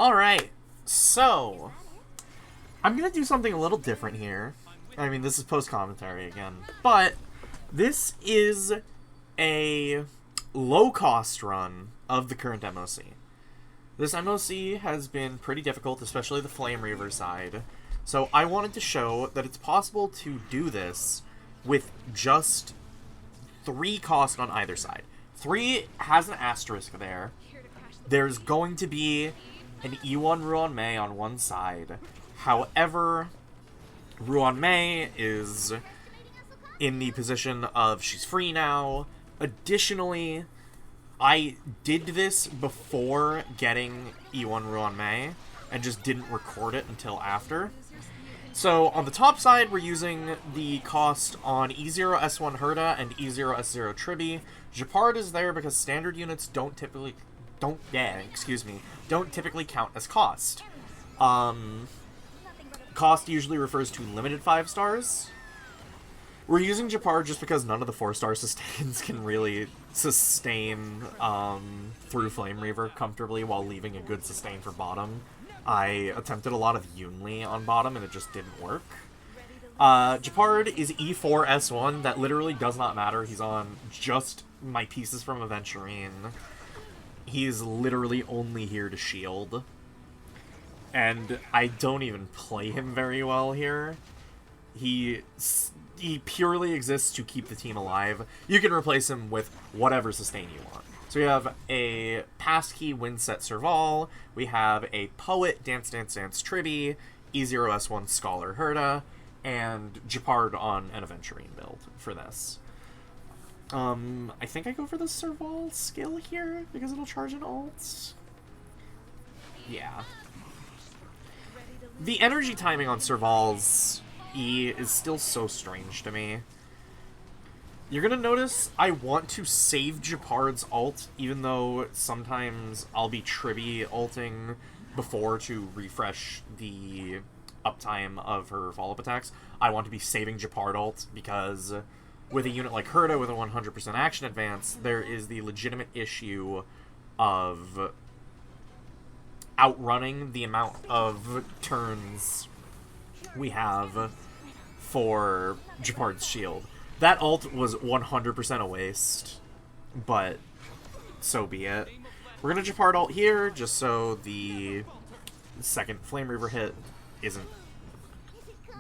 Alright, so I'm gonna do something a little different here. I mean, this is post-commentary again, but this is a low-cost run of the current MOC. This MOC has been pretty difficult, especially the Flame Reaver side, so I wanted to show that it's possible to do this with just 3 cost on either side. 3 has an asterisk there. There's going to be an E1 Ruan Mei on one side. However, Ruan Mei is in the position of she's free now. Additionally, I did this before getting E1 Ruan Mei and just didn't record it until after. So on the top side, we're using the cost on E0 S1 Herta and E0 S0 Tribbie. Gepard is there because standard units don't typically count as cost. Cost usually refers to limited 5 stars. We're using Gepard just because none of the 4-star sustains can really sustain through Flame Reaver comfortably while leaving a good sustain for bottom. I attempted a lot of Yunli on bottom and it just didn't work. Gepard is E4 S1. That literally does not matter. He's on just my pieces from Aventurine. He's literally only here to shield. And I don't even play him very well here. He purely exists to keep the team alive. You can replace him with whatever sustain you want. So we have a Passkey Windset Serval, we have a Poet Dance Dance Dance Tribbie, E0S1 Scholar Herta, and Gepard on an Aventurine build for this. I think I go for the Serval skill here, because it'll charge an ult. Yeah. The energy timing on Serval's E is still so strange to me. You're gonna notice I want to save Gepard's ult, even though sometimes I'll be Tribbie ulting before to refresh the uptime of her follow-up attacks. I want to be saving Gepard ult because with a unit like Herta with a 100% action advance, there is the legitimate issue of outrunning the amount of turns we have for Gepard's shield. That ult was 100% a waste, but so be it. We're gonna Gepard ult here, just so the second Flame Reaver hit isn't,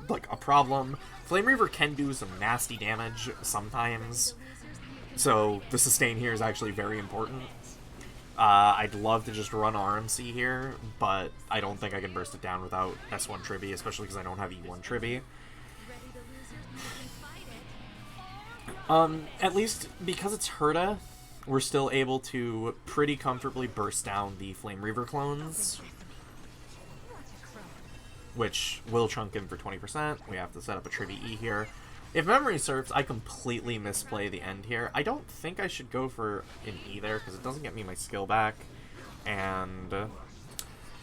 like, a problem. Flame Reaver can do some nasty damage sometimes, so the sustain here is actually very important. I'd love to just run RMC here, but I don't think I can burst it down without S1 Tribbie, especially because I don't have E1 Tribbie. At least because it's Herta, we're still able to pretty comfortably burst down the Flame Reaver clones, which will chunk in for 20%. We have to set up a Tribbie E here. If memory serves, I completely misplay the end here. I don't think I should go for an E there, because it doesn't get me my skill back. And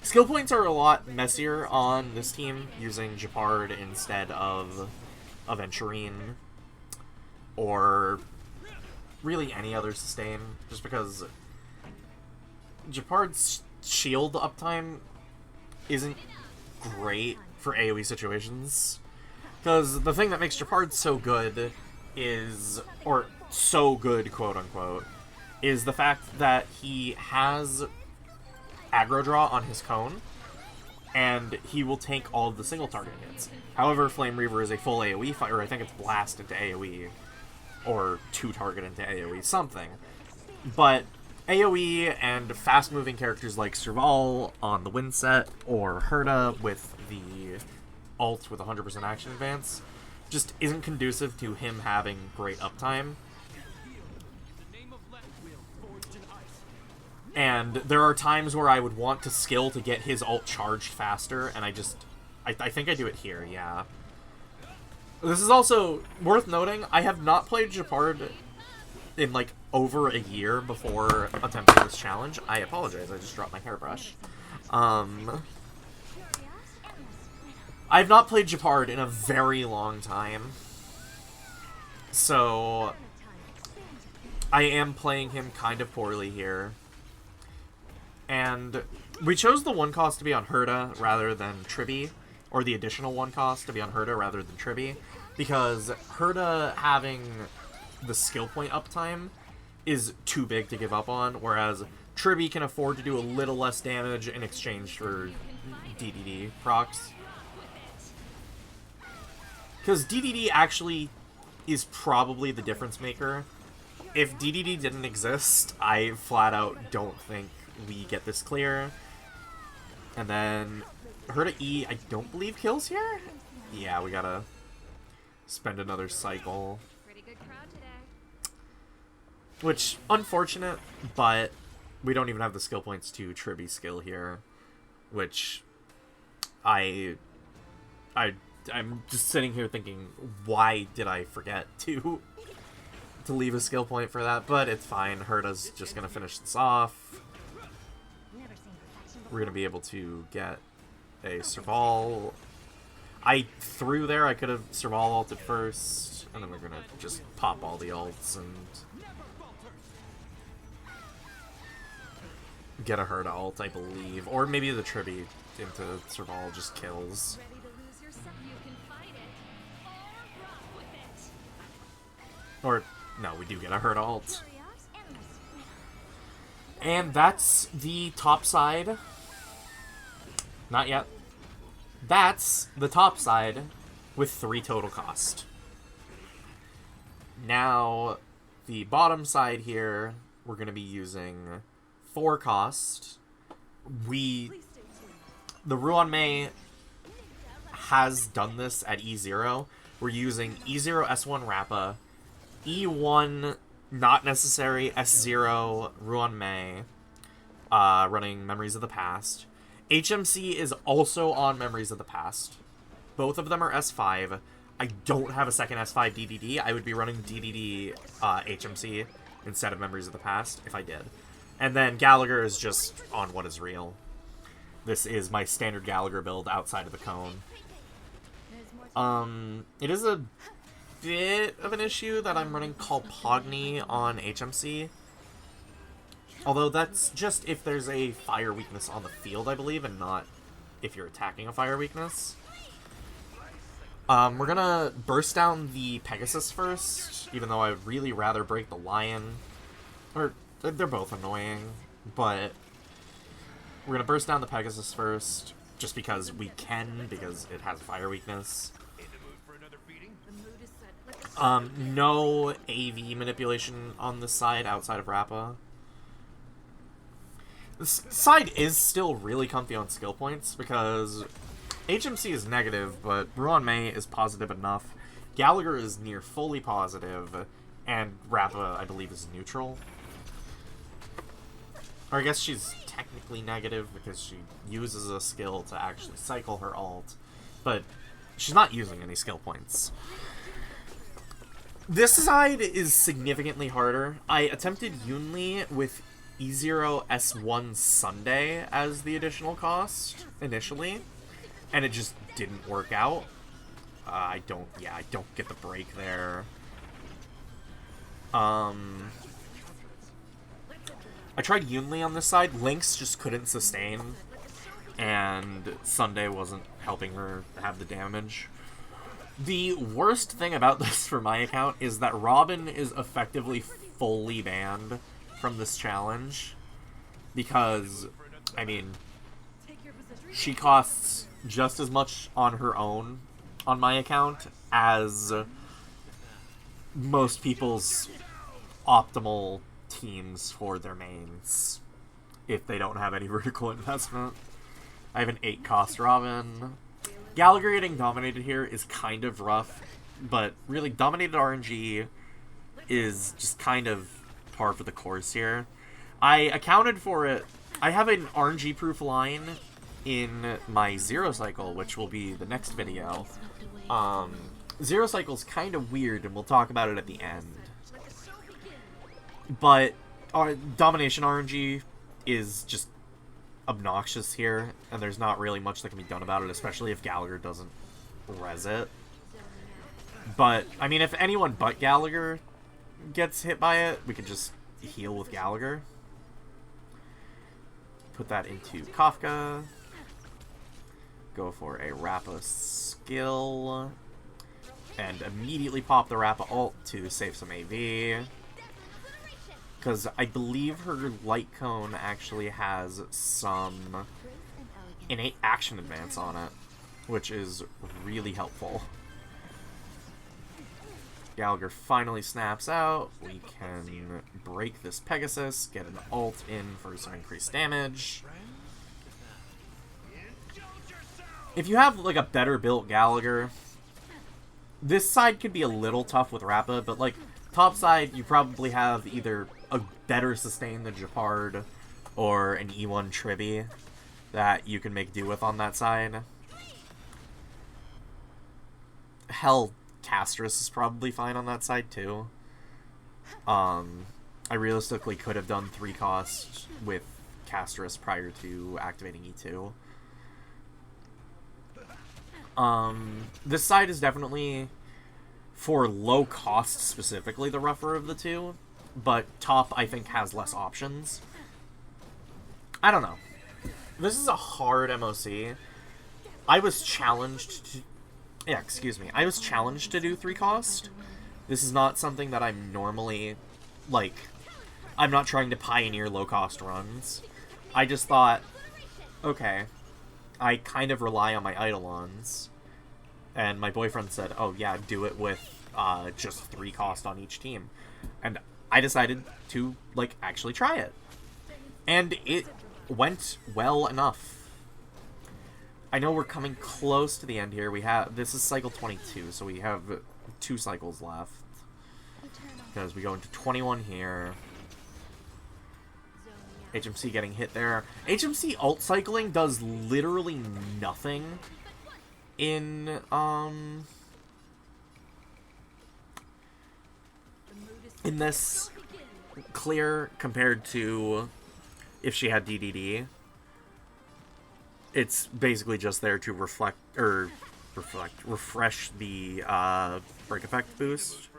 skill points are a lot messier on this team, using Gepard instead of Aventurine, or really any other sustain, just because Gepard's shield uptime isn't great for AoE situations. Because the thing that makes Gepard so good is, or so good, quote-unquote, is the fact that he has aggro draw on his cone, and he will tank all of the single target hits. However, Flame Reaver is a full AoE fighter, or I think it's blast into AoE, or 2-target into AoE, something. But AoE and fast-moving characters like Serval on the Windset, or Herta with the ult with 100% action advance, just isn't conducive to him having great uptime. And there are times where I would want to skill to get his ult charged faster, and I think I do it here, yeah. This is also worth noting, I have not played Gepard in, like, over a year before attempting this challenge. I apologize, I just dropped my hairbrush. I've not played Gepard in a very long time, so I am playing him kind of poorly here. And We chose the 1 cost to be on Herta rather than Tribbie, or the additional 1 cost to be on Herta rather than Tribbie, because Herta having the skill point uptime is too big to give up on, whereas Tribbie can afford to do a little less damage in exchange for DDD procs. Because DDD actually is probably the difference maker. If DDD didn't exist, I flat out don't think we get this clear. And then Herta E, I don't believe kills here? Yeah, we gotta spend another cycle. Which, unfortunate, but we don't even have the skill points to Tribbie skill here. Which, I'm just sitting here thinking, why did I forget to leave a skill point for that? But it's fine, Herta's just gonna finish this off. We're gonna be able to get a Serval. I threw there, I could have Serval ulted first, and then we're gonna just pop all the ults and get a Herta ult, I believe. Or maybe the Tribbie into Serval just kills. Or, no, we do get a Herta ult. And that's the top side. Not yet. That's the top side with 3 total cost. Now, the bottom side here, we're going to be using 4 cost. The Ruan Mei has done this at E0. We're using E0 S1 Rappa, E1 not necessary S0 Ruan Mei, running Memories of the Past. HMC is also on Memories of the Past. Both of them are S5. I don't have a second S5 DDD. I would be running DDD HMC instead of Memories of the Past if I did. And then Gallagher is just on What Is Real. This is my standard Gallagher build outside of the cone. It is a bit of an issue that I'm running Kalpogni on HMC. Although that's just if there's a fire weakness on the field, I believe, and not if you're attacking a fire weakness. We're gonna burst down the Pegasus first, even though I would really rather break the Lion. Or, they're both annoying, but we're gonna burst down the Pegasus first, just because we can, because it has fire weakness. No AV manipulation on this side outside of Rappa. This side is still really comfy on skill points, because HMC is negative, but Ruan Mei is positive enough. Gallagher is near fully positive, and Rappa, I believe, is neutral. Or I guess she's technically negative, because she uses a skill to actually cycle her ult, but she's not using any skill points. This side is significantly harder. I attempted Yunli with E0 S1 Sunday as the additional cost initially, and it just didn't work out. I don't get the break there. I tried Yunli on this side. Lynx just couldn't sustain, and Sunday wasn't helping her have the damage. The worst thing about this for my account is that Robin is effectively fully banned from this challenge, because, I mean, she costs just as much on her own on my account as most people's optimal teams for their mains if they don't have any vertical investment. I have an 8 cost Robin. Gallagher getting dominated here is kind of rough, but really dominated RNG is just kind of par for the course here. I accounted for it. I have an RNG proof line in my Zero Cycle, which will be the next video. Zero Cycle's kind of weird, and we'll talk about it at the end. But our Domination RNG is just obnoxious here, and there's not really much that can be done about it, especially if Gallagher doesn't res it. But, I mean, if anyone but Gallagher gets hit by it, we could just heal with Gallagher. put that into Kafka. Go for a Rappa skill. And immediately pop the Rappa ult to save some AV. Because I believe her light cone actually has some innate action advance on it, which is really helpful. Gallagher finally snaps out. We can break this Pegasus, get an ult in for some increased damage. If you have like a better built Gallagher, this side could be a little tough with Rappa, but like top side you probably have either a better sustain than Gepard or an E1 Tribbie that you can make do with on that side. Hell, Castris is probably fine on that side too. I realistically could have done 3 cost with Castris prior to activating E2. This side is definitely, for low cost specifically, the rougher of the two, but top, I think, has less options. I don't know. This is a hard MOC. I was challenged to... Yeah, excuse me. I was challenged to do 3 cost. This is not something that I'm normally, like... I'm not trying to pioneer low-cost runs. I just thought, okay, I kind of rely on my eidolons. And my boyfriend said, oh yeah, do it with just 3 cost on each team. And I decided to, like, actually try it. And it went well enough. I know we're coming close to the end here. This is cycle 22, so we have 2 cycles left. Because we go into 21 here. HMC getting hit there. HMC ult cycling does literally nothing in this clear compared to if she had DDD. It's basically just there to refresh the break effect boost.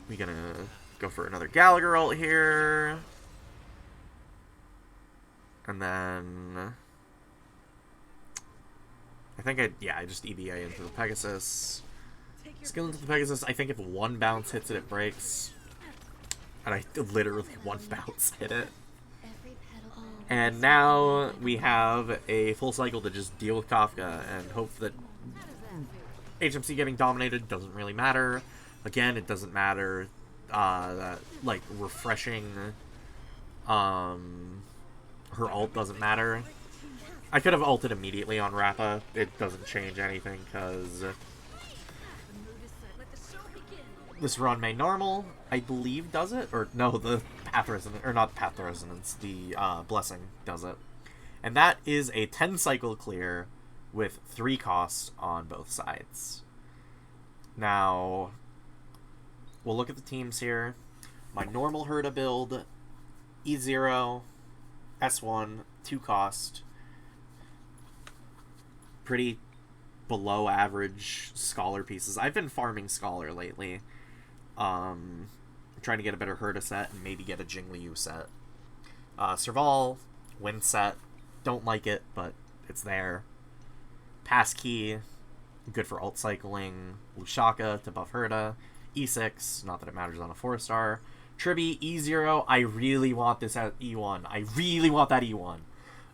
We're gonna go for another Gallagher ult here. And then I think I just EBA into the Pegasus. Skill into the Pegasus. I think if 1 bounce hits it, it breaks. And I literally 1 bounce hit it. And now we have a full cycle to just deal with Kafka and hope that HMC getting dominated doesn't really matter. Again, it doesn't matter that, like, refreshing her ult doesn't matter. I could have ulted immediately on Rappa. It doesn't change anything because this Ruan Mei normal, I believe, does it? Or no, the Path Resonance, or not Path Resonance, the Blessing does it. And that is a 10 cycle clear with 3 costs on both sides. Now, we'll look at the teams here. My normal Herta build, E0, S1, 2 cost. Pretty below average Scholar pieces. I've been farming Scholar lately. Trying to get a better Herta set and maybe get a Jingliu set. Serval, win set. Don't like it, but it's there. Passkey, good for ult cycling. Lushaka to buff Herta. E6, not that it matters on a 4-star. Tribbie, E0, I really want this at E1. I really want that E1.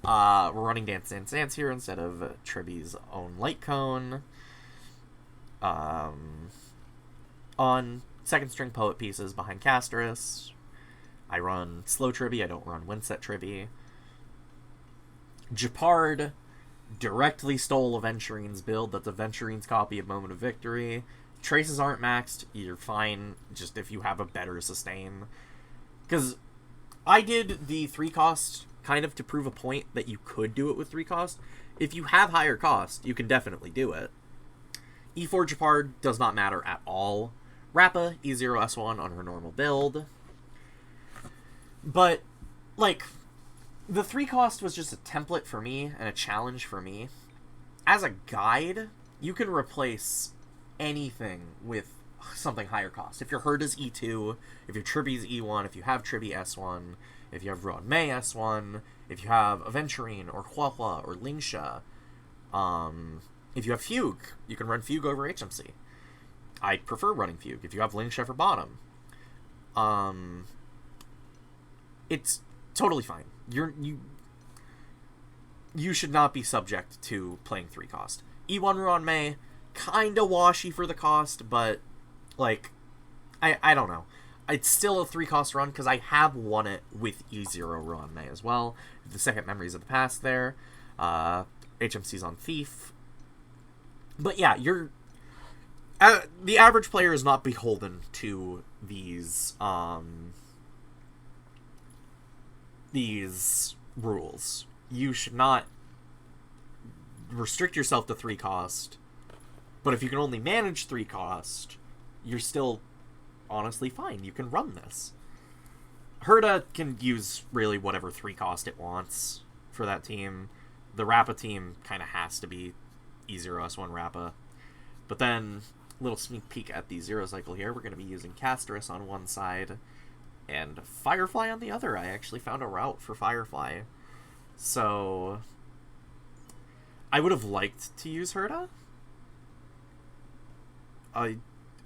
We're running Dance Dance Dance here instead of Tribbie's own light cone. On second string poet pieces behind Castris. I run slow Tribbie, I don't run Winset Tribbie. Gepard directly stole Aventurine's build. That's Aventurine's copy of Moment of Victory. Traces aren't maxed, you're fine, just if you have a better sustain. Because I did the 3 cost kind of to prove a point that you could do it with 3 cost. If you have higher cost, you can definitely do it. E4 Gepard does not matter at all. Rappa, E0 S1 on her normal build. But, like, the 3 cost was just a template for me and a challenge for me. As a guide, you can replace anything with something higher cost. If your Herta's E2, if your Tribbie's E1, if you have Tribbie S1, if you have Ruan Mei S1, if you have Aventurine or Hua or Lingsha, if you have Fugue, you can run Fugue over HMC. I prefer running Fugue if you have Lingsha for bottom. It's totally fine. You should not be subject to playing 3 cost. E1 Ruan Mei, kinda washy for the cost, but, like, I don't know. It's still a 3 cost run, because I have won it with E0 Ruan Mei as well. The second Memories of the Past there. HMC's on Thief. But yeah, the average player is not beholden to these rules. You should not restrict yourself to 3 cost, but if you can only manage 3 cost, you're still honestly fine. You can run this. Herta can use really whatever 3 cost it wants for that team. The Rappa team kind of has to be E0S1 Rappa. But then, little sneak peek at the Zero Cycle here, we're going to be using Casterus on one side and Firefly on the other. I actually found a route for Firefly. So, I would have liked to use Herta.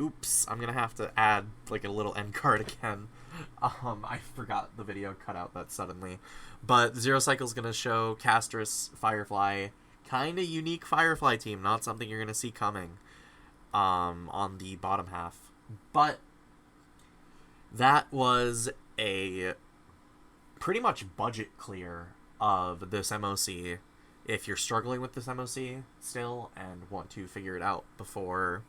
Oops, I'm going to have to add, like, a little end card again. I forgot the video cut out that suddenly. But Zero Cycle's going to show Casterus, Firefly, kind of unique Firefly team, not something you're going to see coming on the bottom half. But that was a pretty much budget clear of this MOC. If you're struggling with this MOC still and want to figure it out before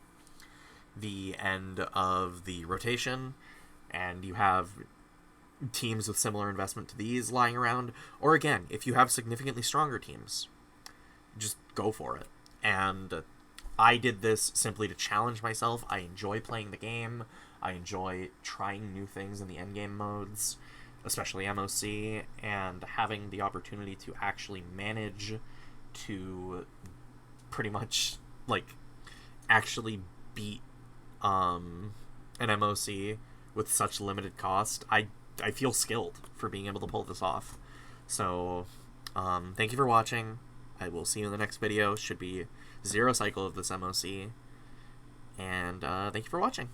the end of the rotation, and you have teams with similar investment to these lying around, or again, if you have significantly stronger teams, just go for it. And I did this simply to challenge myself. I enjoy playing the game. I enjoy trying new things in the endgame modes, especially MOC, and having the opportunity to actually manage to pretty much, like, actually beat an MOC with such limited cost. I feel skilled for being able to pull this off. So, thank you for watching. I will see you in the next video. Should be Zero Cycle of this MOC. And thank you for watching.